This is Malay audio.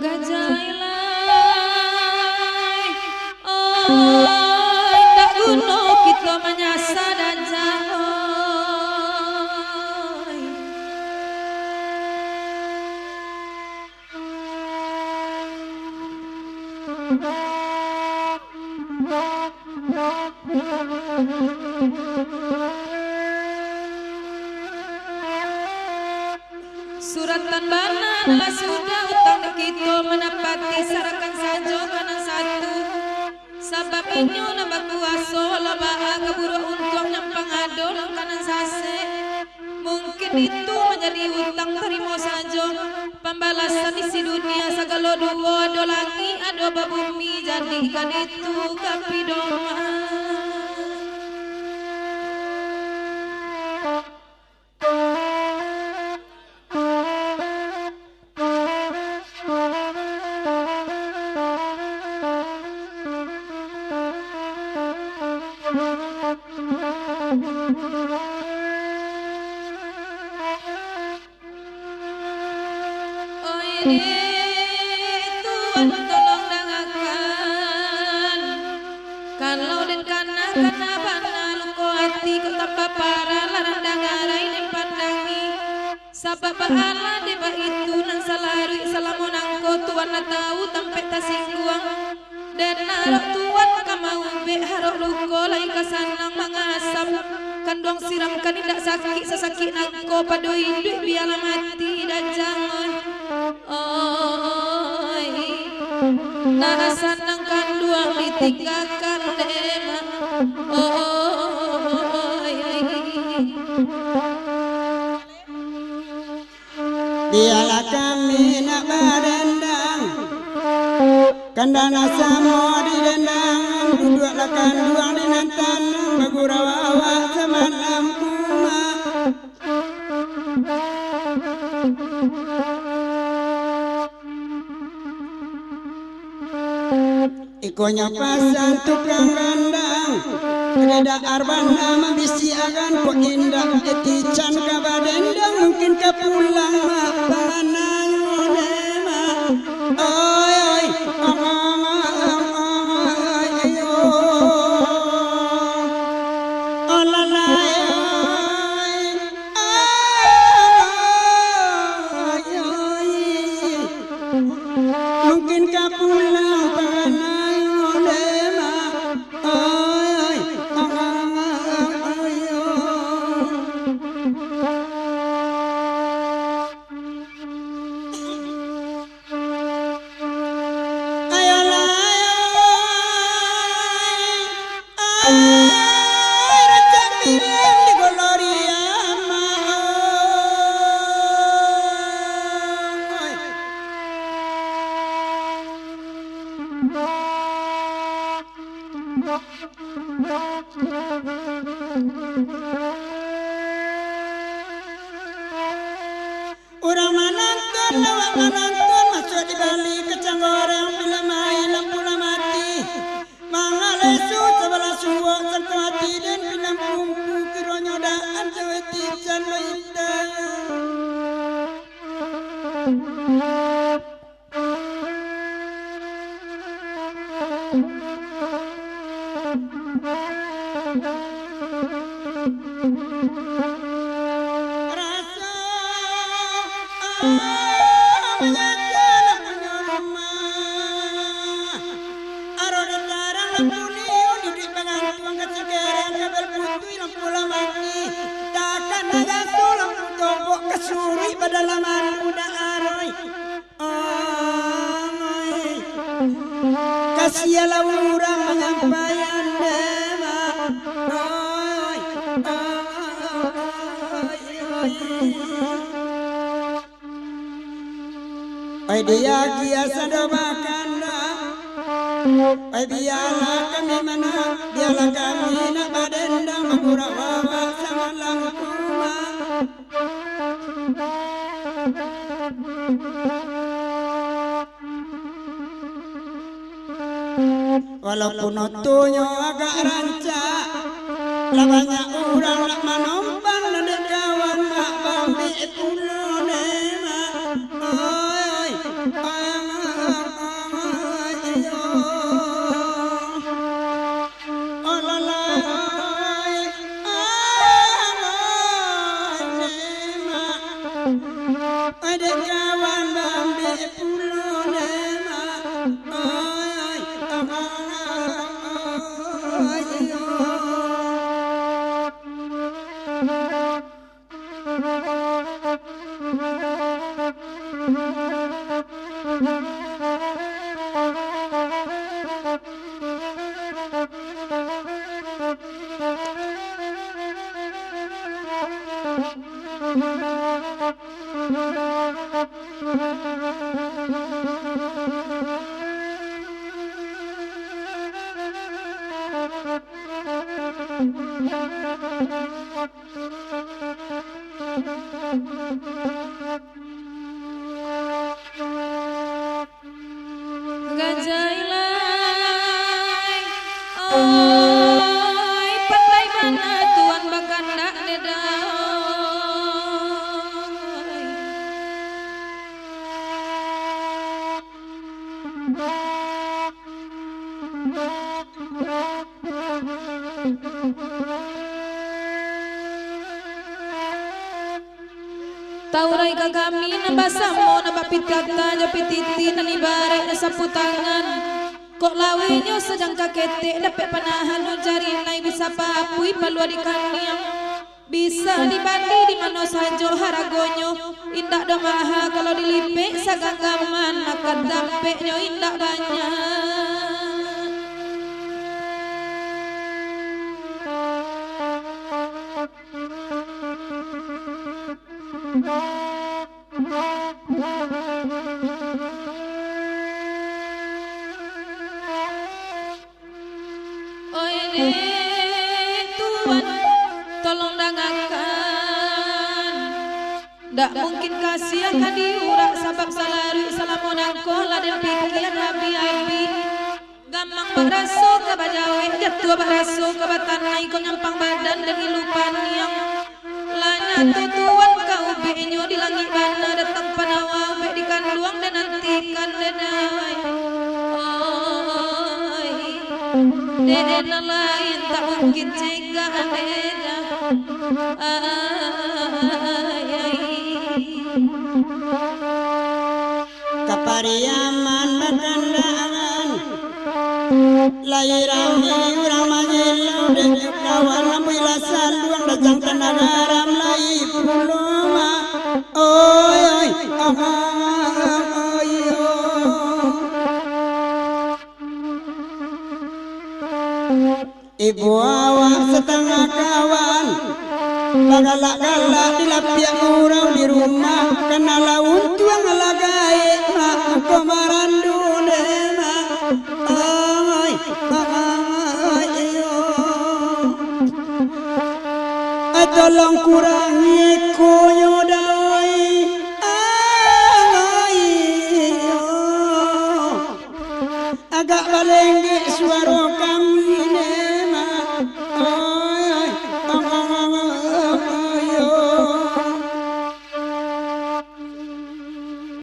gajailai oi tak guna kita menyasa dan jahoi suratan banan lah sudah utang kita menepati sarakan saja kanan satu sabab inyo nambah kuasa labah keburu untung nyampang adol kanan sase mungkin itu menjadi utang terima saja pembalasan isi dunia segala dua ada lagi ada babumi jadikan itu kapi doma Tuhan tolong dengarkan kalau dan karena bana luko hati kau tanpa parah larang dengarai dan pandangi sabab Allah deba itu nang salari salamun angko Tuhan tahu tampe tasingguang dan narok Tuhan kamau be harok luko lain kasanang mangasam kandung siramkan tidak sakit sesakit nangko pada hidup biarlah mati dan jangan oi nasan nang kanduang ditinggalkan dema oi dialah kami nak berendang kandana samo di dendang duduklah kanduang di nantan bagurawa semalam kuma ikonya pasan tukang rendang ada arbana mabisi agan ko indah etican kabadendang mungkin kapulang ma pananayonema oi oi mungkin kapulang pananayonema oi orang menonton, lawak menonton, masuk di balik kecang goreng bila main lampu mati. Mangalesu sebelah suwak serta hati dan bila bumbu kironya daan ceweti calo indah. Suri pedalaman udah aroy kasihalah orang menyampaikan dema oi dia kiasa dobakan oi biarlah kami mana biarlah kami nak badendang mengurawa sama langkuma walaupun otonya agak rancak lah banyak orang nak menompang dan kawan mak bambi pulau nema oi oi Ada kawan bambi pulau nema, oi Gajailai, oi pandai mana tuan baganda dedai. Taurai ka kami nabasamo nabapitata japititi nanibare sapu tangan kok lawinyo sedang kakete dapat panahan no jari nai bisa papui palua di kaniang bisa dibandi di mano sajo haragonyo indak domaha kalau dilipik sagagaman maka dampeknya indak banyak. Oi tuan tolong dangakan ndak mungkin kasih akan diurak sabab salari salamonan kola dan pikiran habi-habi gampang baraso ke bajawe jatuh baraso ke batanai kau nyampang badan dan ilupan yang lanya tutuan kau benyo di langit mana datang panawa ube di kanduang dan nantikan dedai oi deda lain tak mungkin cegah deda kapariaman bakandangan lairami urang magilau dan kawan lambuila saluang dajang tanagaram lai puluma oi oi ibu awak setengah kawan bagalak-galak di lapiak urau di rumah kena laun tuang lagai mak komarandu nema oi tolong kurangi koyo doi agak balengge suara kami